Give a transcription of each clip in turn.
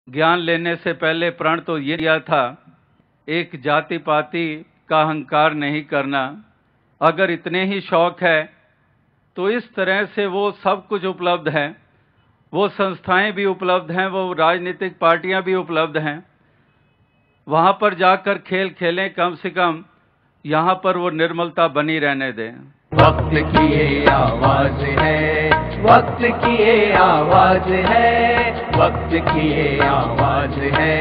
ज्ञान लेने से पहले प्रण तो ये दिया था, एक जाति पाति का अहंकार नहीं करना। अगर इतने ही शौक है तो इस तरह से वो सब कुछ उपलब्ध है, वो संस्थाएं भी उपलब्ध हैं, वो राजनीतिक पार्टियां भी उपलब्ध हैं। वहां पर जाकर खेल खेलें, कम से कम यहां पर वो निर्मलता बनी रहने दें। वक्त की ये आवाज है, वक्त की ये आवाज है, वक्त की ये आवाज है,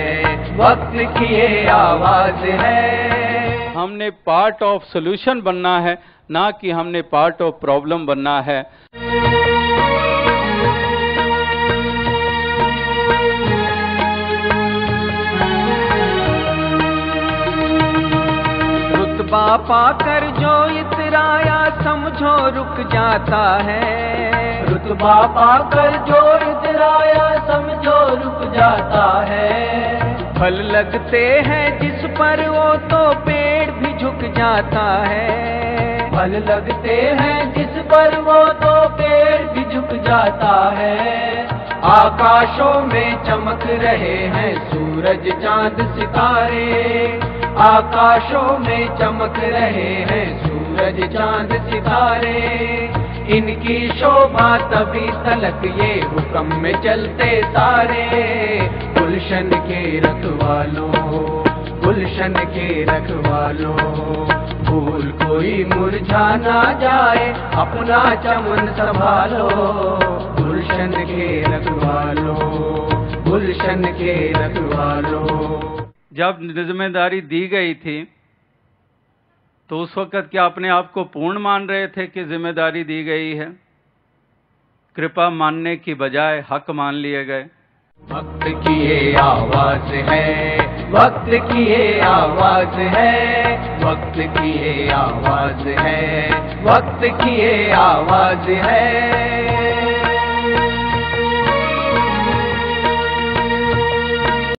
वक्त की ये आवाज है। हमने पार्ट ऑफ सॉल्यूशन बनना है, ना कि हमने पार्ट ऑफ प्रॉब्लम बनना है। रुतबा पाकर जो इतराया समझो रुक जाता है, रुतबा पाकर जो इतराया समझो रुक जाता है। फल लगते हैं जिस पर वो तो पेड़ भी झुक जाता है, फल लगते हैं जिस पर वो तो पेड़ भी झुक जाता है। आकाशों में चमक रहे हैं सूरज चांद सितारे, आकाशों में चमक रहे हैं सूरज चांद सितारे। इनकी शोभा तभी तलक ये हुक्म में चलते सारे। गुलशन के रखवालों, गुलशन के रखवालों, फूल कोई मुरझा ना जाए, अपना चमन संभालो। गुलशन के रखवालों, गुलशन के रखवालों। जब जिम्मेदारी दी गई थी तो उस वक्त क्या अपने आप को पूर्ण मान रहे थे कि जिम्मेदारी दी गई है? कृपा मानने की बजाय हक मान लिए गए। वक्त की ये आवाज है, वक्त की ये आवाज है, वक्त की ये आवाज है, वक्त की ये आवाज है।